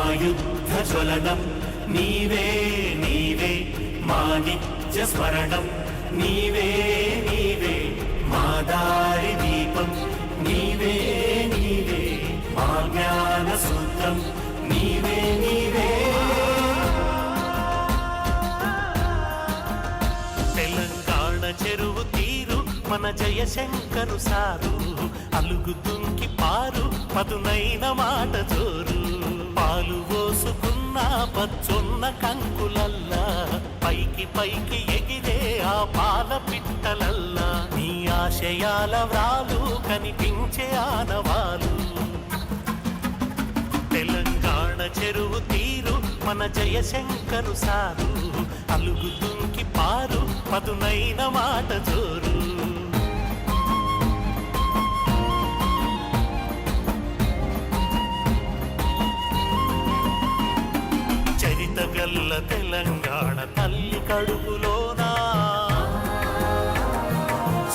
సాయుధ జ్వలనం నీవే నీవే మా నిత్య స్మరణం నీవే నీవే మా దారి దీపం నీవే నీవే మా జ్ఞాన సూత్రం నీవే నీవే. తెలంగాణ చెరువు తీరు మన జయశంకరు సారు అలుగు దుంకి పారు పదునైన మాట జోరు పాలు పోసుకున్న పచ్చొన్న కంకులల్లా పైకి పైకి ఎగిరే ఆ పాల పిట్టలల్లా నీ ఆశయాల వ్రాలు కనిపించే ఆనవాలు. తెలంగాణ చెరువు తీరు మన జయశంకరు సారు అలుగు దుంకి పారు పదునైన మాట జోరు. చరితగల్ల తెలంగాణ తల్లి కడుపులోనా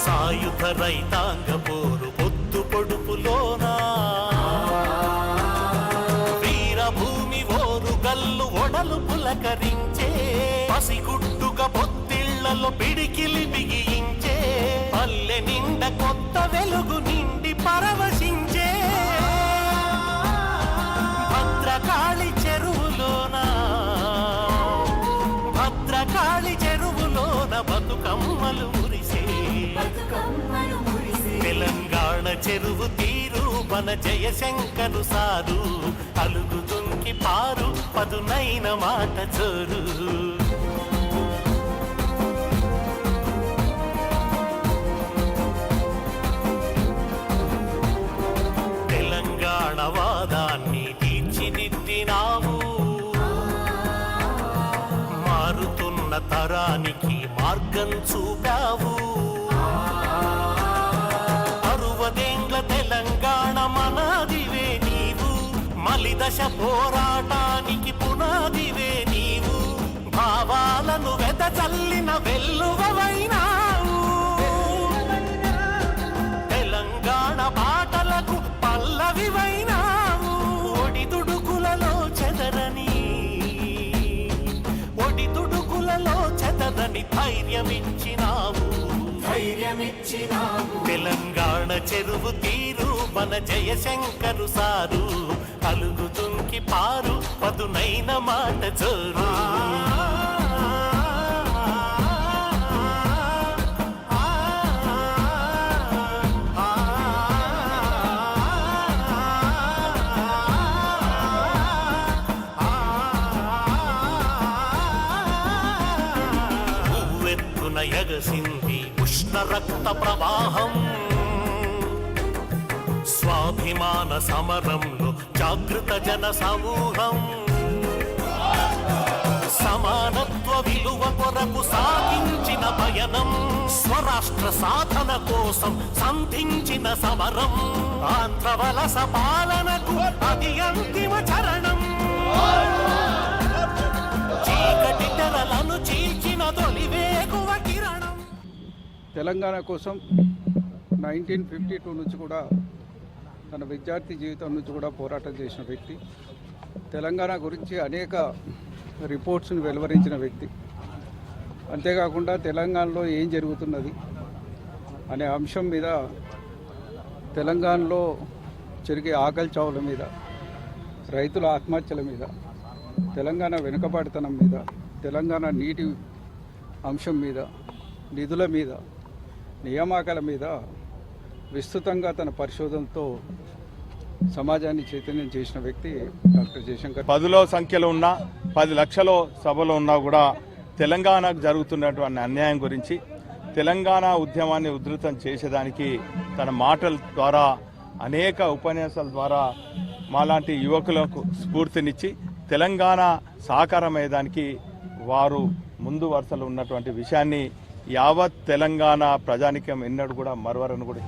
సాయుధ రైతాంగ పోరు పొద్దు పొడుపులోనా వీరభూమి ఓరు గల్లు ఒడలు పులకరించే పసిగుట్టుగా పొత్తిళ్లలో పిడికిలి బిగించే పల్లె నిండ కొత్త వెలుగు నిండి పరవశించే భద్రకాళి చెరువులోనా భద్రకాళి చెరువులోన బతుకమ్మలు మురిసే తెలంగాణ చెరువు తీరు మన జయశంకరు సారు అలుగు దుంకి పారు పదునైన మాట జోరు. తెలంగాణ వాదాన్ని తీర్చిదిద్దినావు మారుతున్న తరానికి మార్గం చూపావు అరువదేండ్ల తెలంగాణ మనాదివే నీవు మలిదశ పోరాటానికి పునాదివే నీవు భావాలను వెదజల్లిన వెల్లువైనావు తెలంగాణ బాటలకు పల్లవివైనావు ఒడిదుడుకులలో చెదరని ఒడిదుడుకులలో చెదరని ధైర్యమిచ్చినావు తెలంగాణ చెరువు తీరు మన జయశంకరు సారు అలుగు దుంకి పారు పదునైన మాట జోరు. ఎగసింది ఉష్ణ రక్త ప్రవాహం స్వాభిమాన సమరంలో జాగృత జన సమూహం సమానత్వ విలువ కొరకు సాగించిన పయనం స్వరాష్ట్ర సాధన కోసం సంధించిన సమరం ఆంధ్ర వలస పాలనకు అది అంతిమ చరణం చీకటి తెరలను చీల్చిన తొలివేగువ కిరణం. తెలంగాణ కోసం 1952 నుంచి కూడా తన విద్యార్థి జీవితం నుంచి కూడా పోరాటం చేసిన వ్యక్తి, తెలంగాణ గురించి అనేక రిపోర్ట్స్ని వెలువరించిన వ్యక్తి. అంతేకాకుండా తెలంగాణలో ఏం జరుగుతున్నది అనే అంశం మీద, తెలంగాణలో జరిగే ఆకలి చావుల మీద, రైతుల ఆత్మహత్యల మీద, తెలంగాణ వెనుకబాటుతనం మీద, తెలంగాణ నీటి అంశం మీద, నిధుల మీద, నియామకాల మీద విస్తృతంగా తన పరిశోధనతో సమాజాన్ని చైతన్యం చేసిన వ్యక్తి డాక్టర్ జయశంకర్. 10లో సంఖ్యలో ఉన్నా 10 లక్షల సభలో ఉన్నా కూడా తెలంగాణకు జరుగుతున్నటువంటి అన్యాయం గురించి, తెలంగాణ ఉద్యమాన్ని ఉధృతం చేసేదానికి తన మాటల ద్వారా, అనేక ఉపన్యాసాల ద్వారా మాలాంటి యువకులకు స్ఫూర్తినిచ్చి తెలంగాణ సాకారమయ్యేదానికి వారు ముందు వరుసలో ఉన్నటువంటి విషయాన్ని యావత్ తెలంగాణ ప్రజానికం ఎన్నడూ కూడా మరవరని కూడా